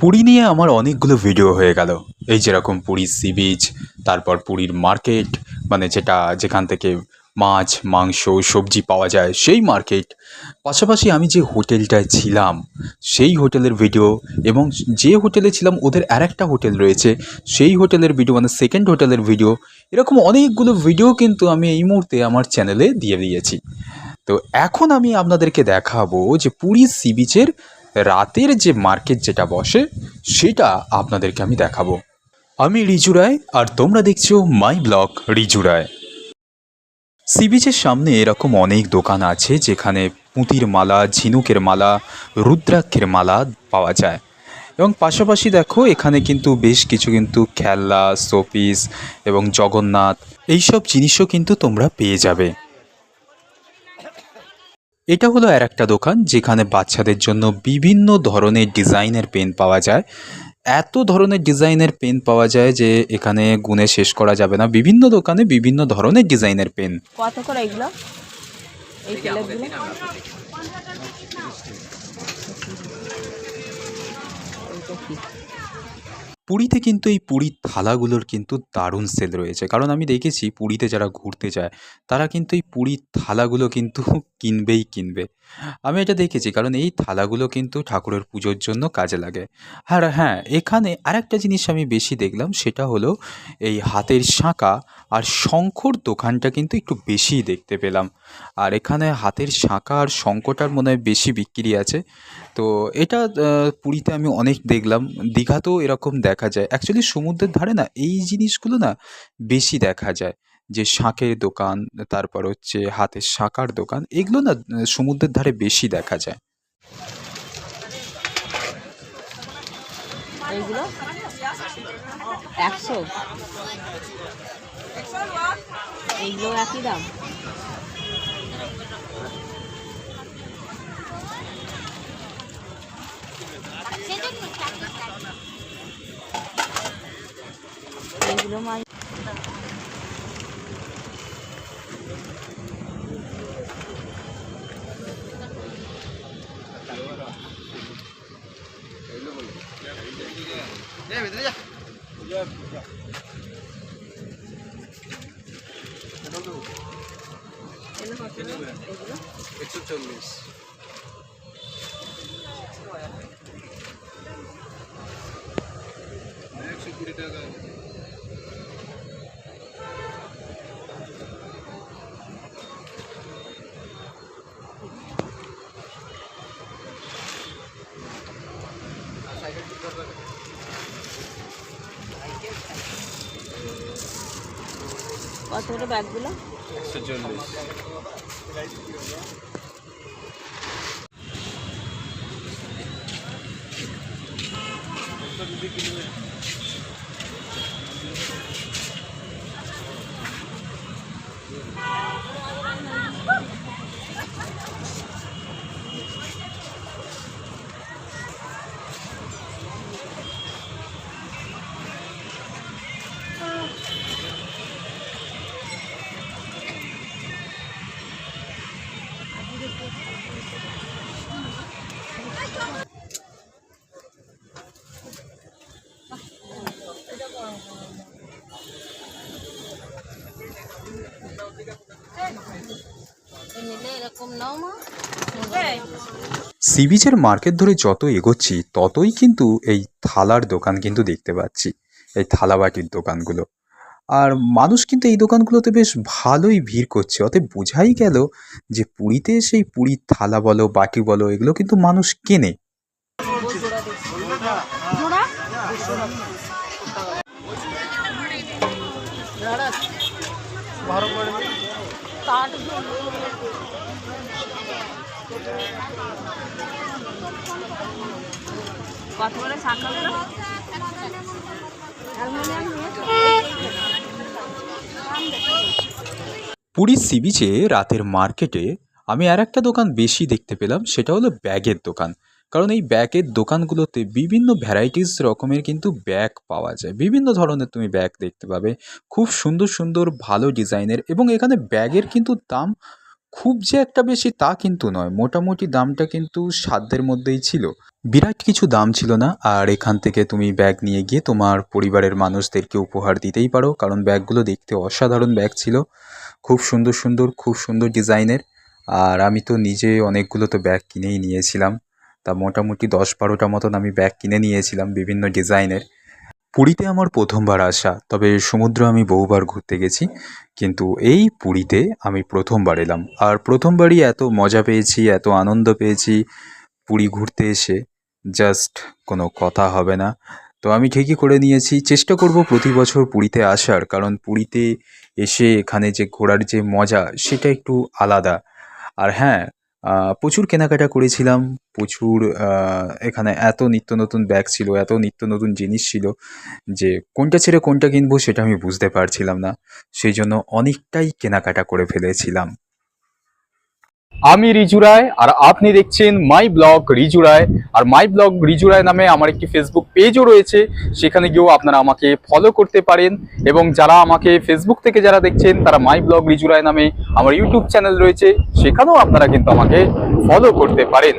পুরী নিয়ে আমার অনেকগুলো ভিডিও হয়ে গেল। এই যেরকম পুরীর সি বিচ, তারপর পুরীর মার্কেট, মানে যেখান থেকে মাছ মাংস সবজি পাওয়া যায় সেই মার্কেট। পাশাপাশি আমি যে হোটেলটায় ছিলাম সেই হোটেলের ভিডিও, এবং যে হোটেলে ছিলাম ওদের আরেকটা হোটেল রয়েছে সেই হোটেলের ভিডিও, মানে সেকেন্ড হোটেলের ভিডিও। এরকম অনেকগুলো ভিডিও কিন্তু আমি এই মুহূর্তে আমার চ্যানেলে দিয়ে দিয়েছি। তো এখন আমি আপনাদেরকে দেখাবো যে পুরী সি বিচের রাতের যে মার্কেট যেটা বসে সেটা আপনাদেরকে আমি দেখাবো। আমি রিজু রায় আর তোমরা দেখছো my blog Riju Roy. Sea বিচের সামনে এরকম অনেক দোকান আছে যেখানে পুঁতির মালা, ঝিনুকের মালা, রুদ্রাক্ষের মালা পাওয়া যায়। এবং পাশাপাশি দেখো এখানে কিন্তু বেশ কিছু কিন্তু খেলনা, শোপিস এবং জগন্নাথ এইসব জিনিসও কিন্তু তোমরা পেয়ে যাবে। এটা হলো আর একটা দোকান যেখানে বাচ্চাদের জন্য বিভিন্ন ধরনের ডিজাইনের পেন পাওয়া যায়। এত ধরনের ডিজাইনের পেন পাওয়া যায় যে এখানে গুণে শেষ করা যাবে না। বিভিন্ন দোকানে বিভিন্ন ধরনের ডিজাইনের পেন। কত করে এগুলো? এই প্লেটগুলো পুরীতে কিন্তু এই পুরীর থালাগুলোর কিন্তু দারুণ সেল রয়েছে, কারণ আমি দেখেছি পুরীতে যারা ঘুরতে যায় তারা কিন্তু এই পুরীর থালাগুলো কিন্তু কিনবেই কিনবে। আমি এটা দেখেছি, কারণ এই থালাগুলো কিন্তু ঠাকুরের পুজোর জন্য কাজে লাগে। আর হ্যাঁ, এখানে আরেকটা জিনিস আমি বেশি দেখলাম, সেটা হলো এই হাতের শাঁখা আর শঙ্খর দোকানটা কিন্তু একটু বেশিই দেখতে পেলাম। আর এখানে হাতের শাঁখা আর শঙ্খটার মনে হয় বেশি বিক্রি আছে। তো এটা পুরীতে আমি অনেক দেখলাম। দীঘাতেও এরকম দেখা যায়। অ্যাকচুয়ালি সমুদ্রের ধারে না এই জিনিসগুলো না বেশি দেখা যায়। যে শাঁখের দোকান, তারপর হচ্ছে হাতের শাঁখার দোকান, এগুলো না সমুদ্রের ধারে বেশি দেখা যায়। এইগুলো 100, এইগুলো একই দাম। এইগুলো এগুলো 140। কত করে ব্যাগগুলো? 140। এরকম নাও মা। সি বিচের মার্কেট ধরে যত এগোচ্ছি ততই কিন্তু এই থালার দোকান কিন্তু দেখতে পাচ্ছি, এই থালাবাটির দোকানগুলো। আর মানুষ কিন্তু এই দোকানগুলোতে বেশ ভালোই ভিড় করছে। অতএব বোঝাই গেল যে পুরীতে সেই পুরীর থালা বলো, বাটি বলো, এগুলো কিন্তু মানুষ কেনে। কত করে শাখাগুলো? পুরীর সি বিচে রাতের মার্কেটে আমি আর একটা দোকান বেশি দেখতে পেলাম, সেটা হলো ব্যাগের দোকান। কারণ এই ব্যাগের দোকানগুলোতে বিভিন্ন ভ্যারাইটিস রকমের কিন্তু ব্যাগ পাওয়া যায়। বিভিন্ন ধরনের তুমি ব্যাগ দেখতে পাবে, খুব সুন্দর সুন্দর ভালো ডিজাইনের। এবং এখানে ব্যাগের কিন্তু দাম খুব যে একটা বেশি তা কিন্তু নয়, মোটামুটি দামটা কিন্তু সাধ্যের মধ্যেই ছিল। বিরাট কিছু দাম ছিল না। আর এখান থেকে তুমি ব্যাগ নিয়ে গিয়ে তোমার পরিবারের মানুষদেরকে উপহার দিতেই পারো, কারণ ব্যাগগুলো দেখতে অসাধারণ ব্যাগ ছিল, খুব সুন্দর সুন্দর, খুব সুন্দর ডিজাইনের। আর আমি তো নিজে অনেকগুলো তো ব্যাগ কিনেই নিয়েছিলাম, তা মোটামুটি 10-12টা মতন আমি ব্যাগ কিনে নিয়েছিলাম বিভিন্ন ডিজাইনের। পুরীতে আমার প্রথমবার আসা, তবে সমুদ্র আমি বহুবার ঘুরতে গেছি, কিন্তু এই পুরীতে আমি প্রথমবার এলাম। আর প্রথমবারই এত মজা পেয়েছি, এত আনন্দ পেয়েছি পুরী ঘুরতে এসে, জাস্ট কোনো কথা হবে না। তো আমি ঠিকই করে নিয়েছি, চেষ্টা করব প্রতি বছর পুরীতে আসার, কারণ পুরীতে এসে এখানে যে ঘোরার যে মজা সেটা একটু আলাদা। আর হ্যাঁ, প্রচুর কেনাকাটা করেছিলাম, প্রচুর এখানে এত নিত্য নতুন ব্যাগ ছিল, এত নিত্য নতুন জিনিস ছিল যে কোনটা ছেড়ে কোনটা কিনবো সেটা আমি বুঝতে পারছিলাম না, সেই জন্য অনেকটাই কেনাকাটা করে ফেলেছিলাম। আমি রিজু রায়, আর আপনি দেখছেন মাই ব্লগ রিজু রায়। আর মাই ব্লগ রিজু রায় নামে আমার একটি ফেসবুক পেজও রয়েছে, সেখানে গিয়েও আপনারা আমাকে ফলো করতে পারেন। এবং যারা আমাকে ফেসবুক থেকে যারা দেখছেন, তারা মাই ব্লগ রিজু রায় নামে আমার ইউটিউব চ্যানেল রয়েছে, সেখানেও আপনারা কিন্তু আমাকে ফলো করতে পারেন।